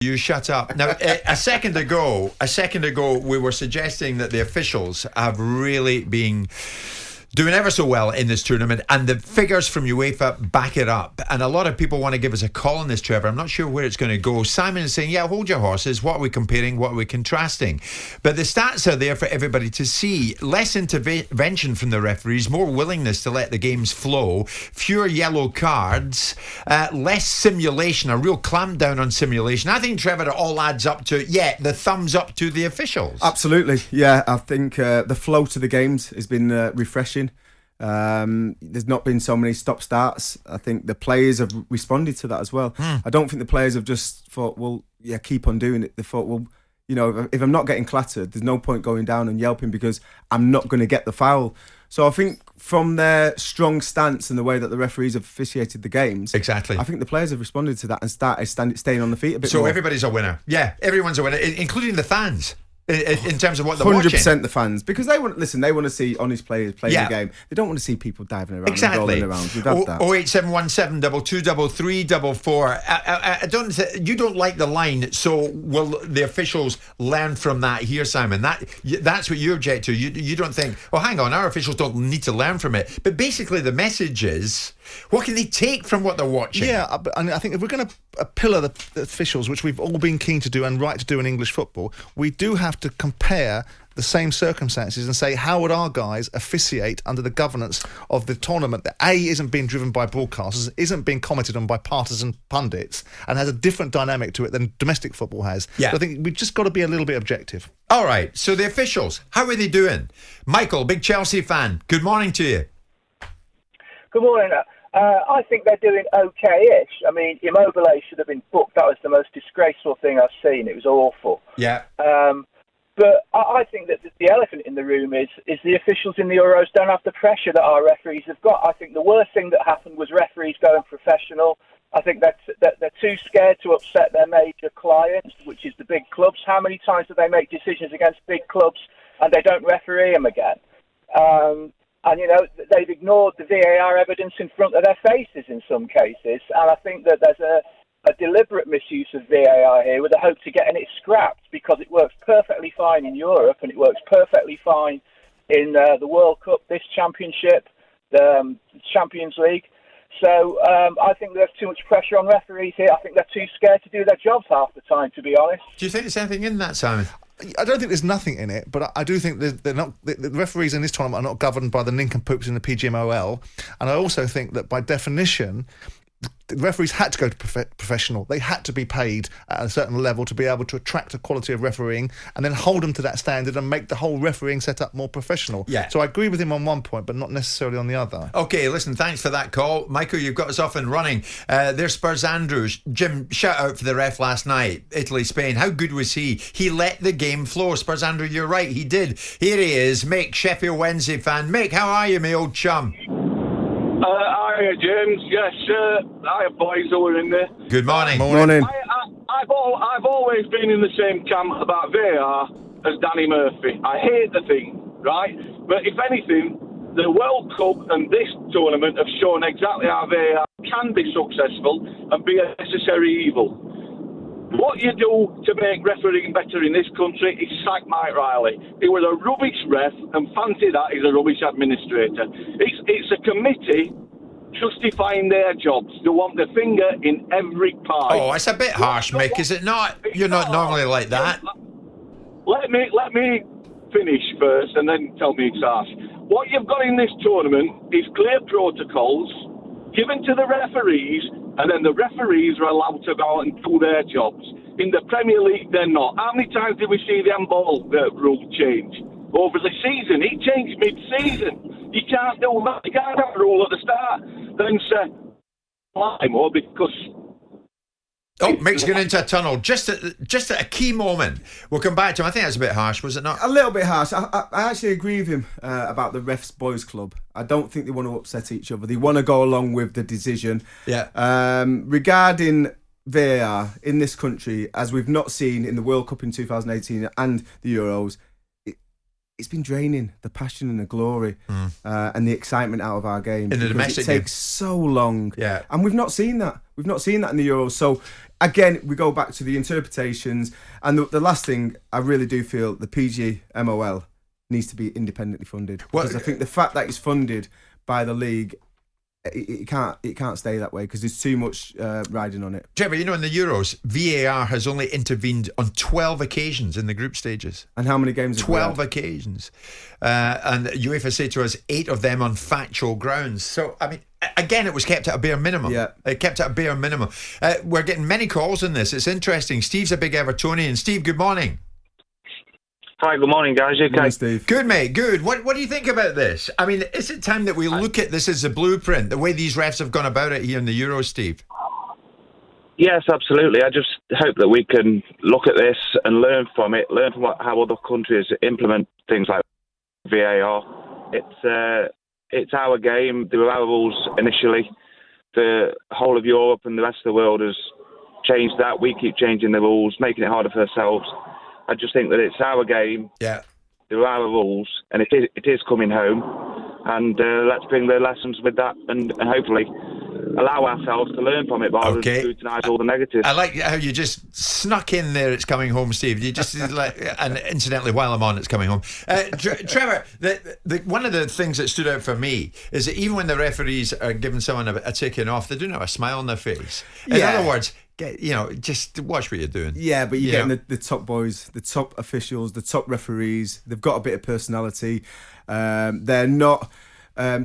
You shut up. Now, a second ago, we were suggesting that the officials have really been doing ever so well in this tournament, and the figures from UEFA back it up. And a lot of people want to give us a call on this, Trevor. I'm not sure where it's going to go. Simon is saying, yeah, hold your horses. What are we comparing? What are we contrasting? But the stats are there for everybody to see. Less intervention from the referees, more willingness to let the games flow, fewer yellow cards, less simulation, a real clampdown on simulation. I think, Trevor, it all adds up to, the thumbs up to the officials. Absolutely, yeah. I think the flow to the games has been refreshing. There's not been so many stop-starts. I think the players have responded to that as well. I don't think the players have just thought, well, yeah, keep on doing it. They thought, well, you know, if I'm not getting clattered, there's no point going down and yelping because I'm not going to get the foul. So I think from their strong stance and the way that the referees have officiated the games, exactly, I think the players have responded to that and started staying on the feet a bit more. So everybody's a winner. Yeah, everyone's a winner, including the fans. In terms of what they're watching. 100% the fans, because they want to see honest players playing the game. They don't want to see people diving around and rolling around. We've had that. 08717 223344. You don't like the line, so will the officials learn from that here, Simon? That's what you object to. You don't think, well, hang on, our officials don't need to learn from it. But basically the message is, what can they take from what they're watching? Yeah, and I think if we're going to pillar the officials, which we've all been keen to do and right to do in English football, we do have to compare the same circumstances and say, how would our guys officiate under the governance of the tournament that isn't being driven by broadcasters, isn't being commented on by partisan pundits, and has a different dynamic to it than domestic football has. Yeah. So I think we've just got to be a little bit objective. All right, so the officials, how are they doing? Michael, big Chelsea fan, good morning to you. Good morning. I think they're doing okay-ish. I mean, Immobile should have been booked. That was the most disgraceful thing I've seen. It was awful. Yeah. But I think that the elephant in the room is the officials in the Euros don't have the pressure that our referees have got. I think the worst thing that happened was referees going professional. I think that they're too scared to upset their major clients, which is the big clubs. How many times do they make decisions against big clubs and they don't referee them again? And, you know, they've ignored the VAR evidence in front of their faces in some cases. And I think that there's a deliberate misuse of VAR here with the hope to getting it scrapped, because it works perfectly fine in Europe and it works perfectly fine in the World Cup, this championship, the Champions League. So I think there's too much pressure on referees here. I think they're too scared to do their jobs half the time, to be honest. Do you think there's anything in that, Simon? I don't think there's nothing in it, but I do think they're not. The referees in this tournament are not governed by the nincompoops in the PGMOL, and I also think that by definition, the referees had to go to professional. They had to be paid at a certain level to be able to attract a quality of refereeing and then hold them to that standard and make the whole refereeing setup more professional. Yeah. So I agree with him on one point, but not necessarily on the other. Okay, listen, thanks for that call. Michael, you've got us off and running. There's Spurs Andrews. Jim, shout out for the ref last night. Italy, Spain. How good was he? He let the game flow. Spurs Andrew, you're right, he did. Here he is, Mick, Sheffield Wednesday fan. Mick, how are you, my old chum? Hiya, James. Yes, hiya, boys who are in there. Good morning. Morning. I've always been in the same camp about VAR as Danny Murphy. I hate the thing, right? But if anything, the World Cup and this tournament have shown exactly how VAR can be successful and be a necessary evil. What you do to make refereeing better in this country is sack Mike Riley. He was a rubbish ref, and fancy that he's a rubbish administrator. It's a committee justifying their jobs. They want their finger in every pie. Oh, it's a bit harsh, Mick, is it not? You're not normally like that. Let me finish first and then tell me it's harsh. What you've got in this tournament is clear protocols given to the referees, and then the referees are allowed to go out and do their jobs. In the Premier League, they're not. How many times did we see the handball rule change? Over the season, it changed mid-season. You can't do that. You can't have a rule at the start. Then say, more because... Oh, Mick's going into a tunnel just at a key moment. We'll come back to him. I think that's a bit harsh, was it not? A little bit harsh. I actually agree with him about the Refs Boys Club. I don't think they want to upset each other. They want to go along with the decision. Yeah. Regarding VAR in this country, as we've not seen in the World Cup in 2018 and the Euros, it's been draining the passion and the glory and the excitement out of our game. In the domestic it takes so long. Yeah. And we've not seen that. We've not seen that in the Euros. So again, we go back to the interpretations. And the last thing, I really do feel the PGMOL needs to be independently funded. Because I think the fact that it's funded by the league, it can't stay that way because there's too much riding on it. Trevor, you know, in the Euros, VAR has only intervened on 12 occasions in the group stages. And how many games? 12 occasions. And UEFA say to us, 8 of them on factual grounds. So, I mean, again, it was kept at a bare minimum. Yeah. It kept at a bare minimum. We're getting many calls on this. It's interesting. Steve's a big Evertonian. Steve, good morning. Hi, good morning, guys. You okay? Morning, Steve. Good, mate. Good. What do you think about this? I mean, is it time that we look at this as a blueprint, the way these refs have gone about it here in the Euros, Steve? Yes, absolutely. I just hope that we can look at this and learn from it, how other countries implement things like VAR. It's our game. There were our rules initially. The whole of Europe and the rest of the world has changed that. We keep changing the rules, making it harder for ourselves. I just think that it's our game. Yeah. There are our rules, and it is coming home. And let's bring the lessons with that, and hopefully allow ourselves to learn from it rather than scrutinise all the negatives. I like how you just snuck in there. It's coming home, Steve. You just and incidentally, while I'm on, it's coming home. Trevor, one of the things that stood out for me is that even when the referees are giving someone a ticking off, they don't have a smile on their face. In other words, just watch what you're doing. Yeah, but you're getting the top boys, the top officials, the top referees. They've got a bit of personality. They're not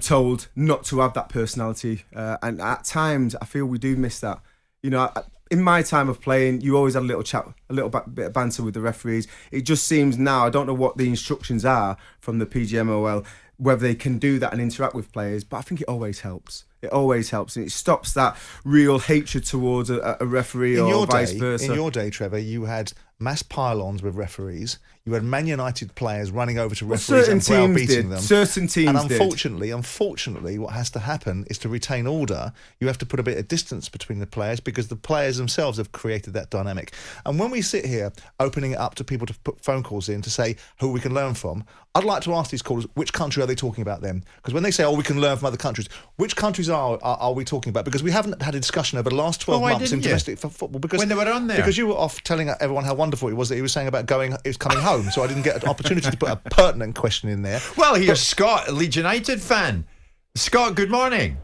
told not to have that personality. And at times, I feel we do miss that. You know, in my time of playing, you always had a little chat, a little bit of banter with the referees. It just seems now, I don't know what the instructions are from the PGMOL, whether they can do that and interact with players, but I think it always helps. It always helps, and it stops that real hatred towards a referee or vice versa. In your day, Trevor, you had mass pylons with referees. You had Man United players running over to referees and browbeating them. Certain teams and unfortunately, what has to happen is to retain order, you have to put a bit of distance between the players because the players themselves have created that dynamic. And when we sit here opening it up to people to put phone calls in to say who we can learn from, I'd like to ask these callers, which country are they talking about then? Because when they say, we can learn from other countries, which countries are we talking about? Because we haven't had a discussion over the last 12 months in domestic football. Because when they were on there. Because you were off telling everyone how wonderful it was that he was saying about coming home. So I didn't get an opportunity to put a pertinent question in there. Well, here's Scott, a Leeds United fan. Scott, good morning.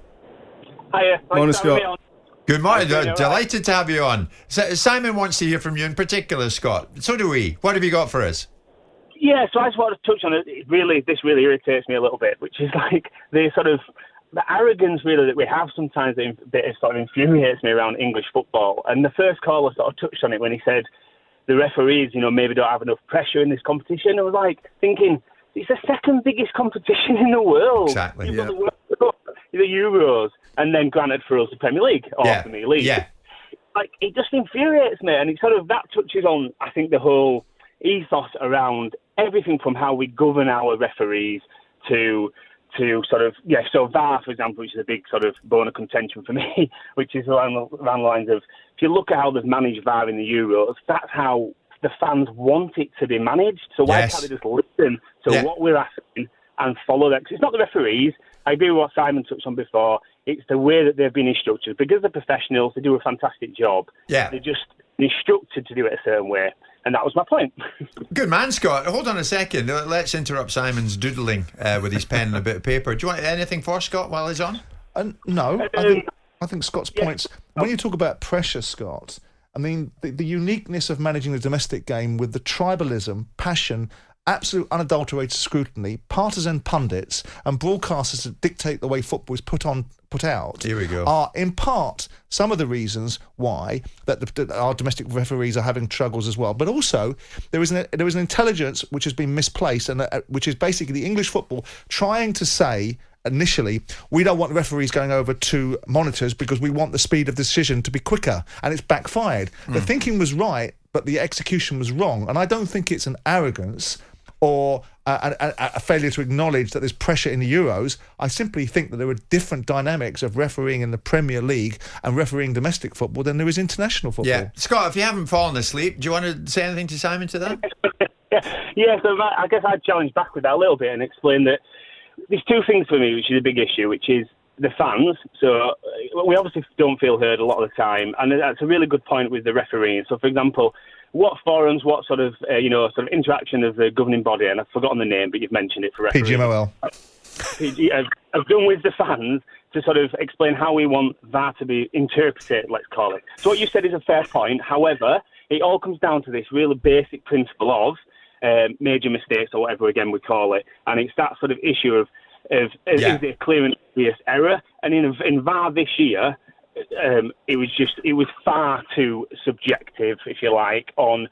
Hiya. Morning, Scott. Good morning. Delighted to have you on. Simon wants to hear from you in particular, Scott. So do we. What have you got for us? Yeah, so I just wanted to touch on it. This really irritates me a little bit, which is like the arrogance really that we have sometimes that sort of infuriates me around English football. And the first caller sort of touched on it when he said the referees, maybe don't have enough pressure in this competition. I was like thinking, it's the second biggest competition in the world. Exactly. You've got the World Cup, the Euros, and then granted for us the Premier League or Premier League. Yeah. Like, it just infuriates me, and it sort of that touches on, I think, the whole ethos around everything from how we govern our referees to sort of, so VAR, for example, which is a big sort of bone of contention for me, which is around the lines of, if you look at how they've managed VAR in the Euros, that's how the fans want it to be managed. So why can't they just listen to what we're asking and follow that? Because it's not the referees. I agree with what Simon touched on before. It's the way that they've been instructed. Because they're professionals, they do a fantastic job. Yeah. They're just instructed to do it a certain way. And that was my point. Good man, Scott. Hold on a second. Let's interrupt Simon's doodling with his pen and a bit of paper. Do you want anything for Scott while he's on? No. I think Scott's points... When you talk about pressure, Scott, I mean, the uniqueness of managing the domestic game with the tribalism, passion, absolute unadulterated scrutiny, partisan pundits and broadcasters that dictate the way football is put out. Here we go. Are in part some of the reasons why that our domestic referees are having struggles as well. But also there is an intelligence which has been misplaced, and which is basically the English football trying to say initially, we don't want referees going over to monitors because we want the speed of decision to be quicker, and it's backfired. The thinking was right, but the execution was wrong, and I don't think it's an arrogance or a failure to acknowledge that there's pressure in the Euros. I simply think that there are different dynamics of refereeing in the Premier League and refereeing domestic football than there is international football. Yeah. Scott, if you haven't fallen asleep, do you want to say anything to Simon to that? So I guess I'd challenge back with that a little bit and explain that there's two things for me, which is a big issue, which is the fans. So we obviously don't feel heard a lot of the time, and that's a really good point with the referees. So, for example, what forums, what sort of interaction of the governing body, and I've forgotten the name, but you've mentioned it for referees. PGMOL. I've done with the fans to sort of explain how we want VAR to be interpreted, let's call it. So what you said is a fair point. However, it all comes down to this really basic principle of major mistakes, or whatever again we call it, and it's that sort of issue of is it a clear and obvious error? And in VAR this year, it was far too subjective, if you like, on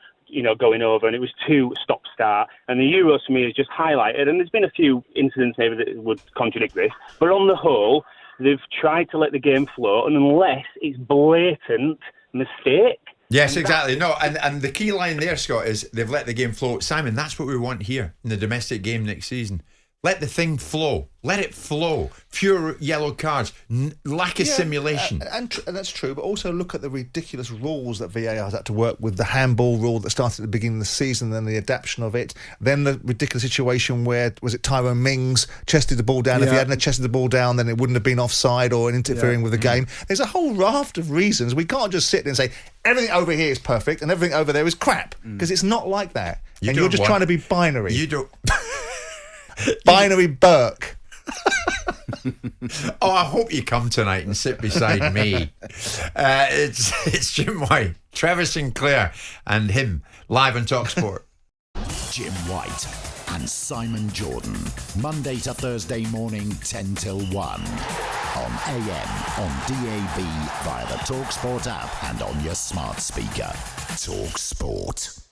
going over, and it was too stop-start. And the Euros, to me, has just highlighted, and there's been a few incidents maybe that would contradict this, but on the whole, they've tried to let the game flow, and unless it's blatant mistake. Yes, exactly. No, and the key line there, Scott, is they've let the game flow. Simon, that's what we want here in the domestic game next season. Let the thing flow. Let it flow. Fewer yellow cards. Lack of simulation. And that's true, but also look at the ridiculous rules that VAR has had to work with. The handball rule that started at the beginning of the season, then the adaptation of it. Then the ridiculous situation where, was it Tyrone Mings chested the ball down? If he hadn't chested the ball down, then it wouldn't have been offside or interfering with the game. There's a whole raft of reasons. We can't just sit there and say, everything over here is perfect and everything over there is crap. Because it's not like that. You're just trying to be binary. You don't... Binary Burke. Oh, I hope you come tonight and sit beside me. It's Jim White, Trevor Sinclair, and him live on talkSPORT. Jim White and Simon Jordan, Monday to Thursday morning, 10 till 1 on AM, on DAB, via the talkSPORT app, and on your smart speaker. talkSPORT.